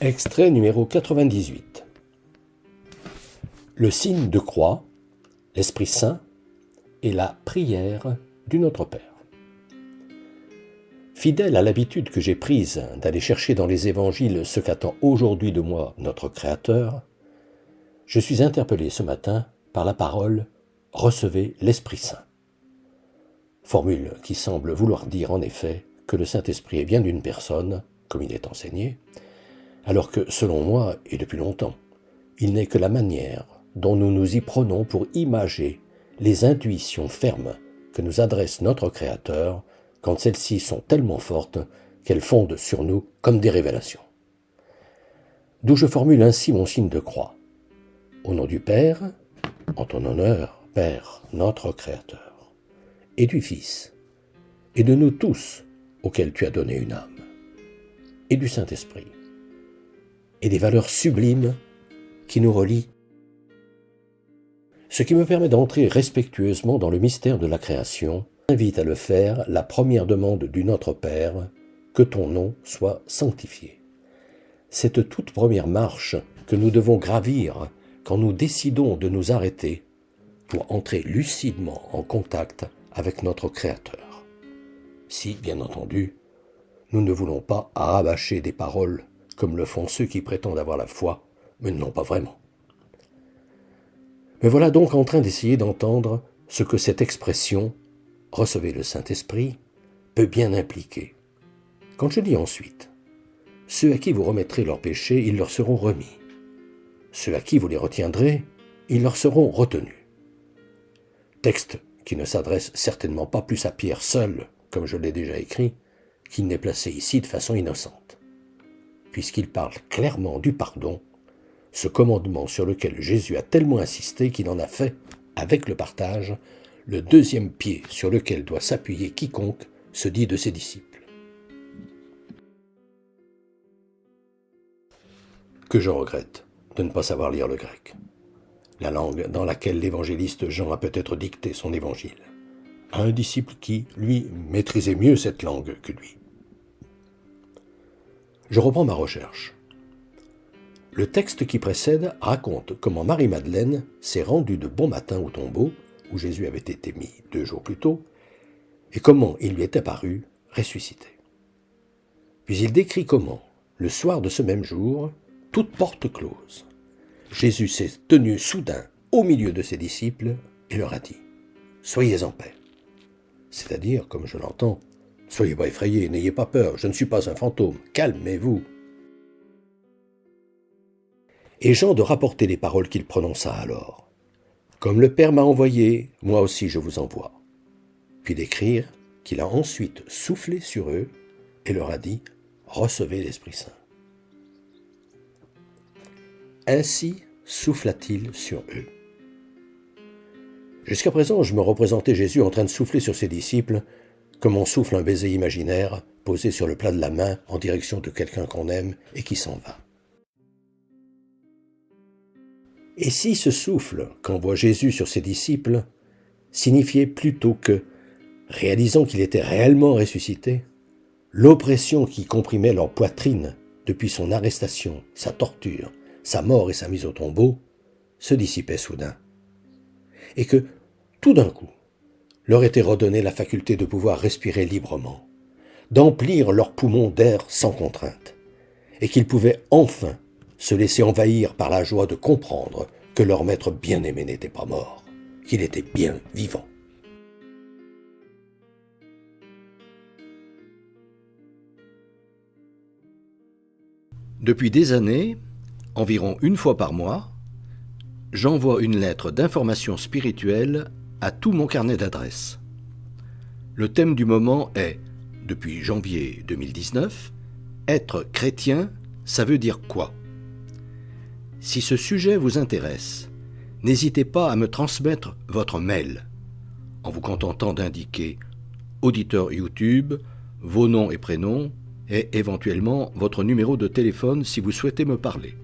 Extrait numéro 98. Le signe de croix, l'Esprit Saint et la prière du Notre Père. Fidèle à l'habitude que j'ai prise d'aller chercher dans les évangiles ce qu'attend aujourd'hui de moi notre Créateur, je suis interpellé ce matin par la parole « Recevez l'Esprit Saint ». Formule qui semble vouloir dire en effet que le Saint-Esprit est bien d'une personne, comme il est enseigné, alors que, selon moi, et depuis longtemps, il n'est que la manière dont nous nous y prenons pour imager les intuitions fermes que nous adresse notre Créateur quand celles-ci sont tellement fortes qu'elles fondent sur nous comme des révélations. D'où je formule ainsi mon signe de croix. Au nom du Père, en ton honneur, Père, notre Créateur, et du Fils, et de nous tous auxquels tu as donné une âme, et du Saint-Esprit, et des valeurs sublimes qui nous relient, ce qui me permet d'entrer respectueusement dans le mystère de la création, invite à le faire la première demande du Notre Père, que ton nom soit sanctifié. Cette toute première marche que nous devons gravir quand nous décidons de nous arrêter pour entrer lucidement en contact avec notre Créateur. Si, bien entendu, nous ne voulons pas arrabacher des paroles comme le font ceux qui prétendent avoir la foi, mais ne l'ont pas vraiment. Me voilà donc en train d'essayer d'entendre ce que cette expression « recevez le Saint-Esprit » peut bien impliquer. Quand je dis ensuite « ceux à qui vous remettrez leurs péchés, ils leur seront remis. Ceux à qui vous les retiendrez, ils leur seront retenus. » Texte qui ne s'adresse certainement pas plus à Pierre seul, comme je l'ai déjà écrit, qu'il n'est placé ici de façon innocente, puisqu'il parle clairement du pardon, ce commandement sur lequel Jésus a tellement insisté qu'il en a fait, avec le partage, le deuxième pied sur lequel doit s'appuyer quiconque se dit de ses disciples. Que je regrette de ne pas savoir lire le grec, la langue dans laquelle l'évangéliste Jean a peut-être dicté son évangile, à un disciple qui, lui, maîtrisait mieux cette langue que lui. Je reprends ma recherche. Le texte qui précède raconte comment Marie-Madeleine s'est rendue de bon matin au tombeau, où Jésus avait été mis 2 jours plus tôt, et comment il lui est apparu ressuscité. Puis il décrit comment, le soir de ce même jour, toute porte close, Jésus s'est tenu soudain au milieu de ses disciples et leur a dit « Soyez en paix ». C'est-à-dire, comme je l'entends, « Soyez pas effrayés, n'ayez pas peur, je ne suis pas un fantôme, calmez-vous ». Et Jean de rapporter les paroles qu'il prononça alors. « Comme le Père m'a envoyé, moi aussi je vous envoie ». Puis d'écrire qu'il a ensuite soufflé sur eux et leur a dit « Recevez l'Esprit Saint ». Ainsi souffla-t-il sur eux. Jusqu'à présent, je me représentais Jésus en train de souffler sur ses disciples comme on souffle un baiser imaginaire posé sur le plat de la main en direction de quelqu'un qu'on aime et qui s'en va. Et si ce souffle qu'envoie Jésus sur ses disciples signifiait plutôt que, réalisant qu'il était réellement ressuscité, l'oppression qui comprimait leur poitrine depuis son arrestation, sa torture, sa mort et sa mise au tombeau, se dissipait soudain. Et que, tout d'un coup, leur était redonnée la faculté de pouvoir respirer librement, d'emplir leurs poumons d'air sans contrainte, et qu'ils pouvaient enfin se laisser envahir par la joie de comprendre que leur maître bien-aimé n'était pas mort, qu'il était bien vivant. Depuis des années, environ 1 fois par mois, j'envoie une lettre d'information spirituelle à tout mon carnet d'adresses. Le thème du moment est, depuis janvier 2019, « Être chrétien, ça veut dire quoi ?» Si ce sujet vous intéresse, n'hésitez pas à me transmettre votre mail, en vous contentant d'indiquer « auditeur YouTube », vos noms et prénoms, et éventuellement votre numéro de téléphone si vous souhaitez me parler.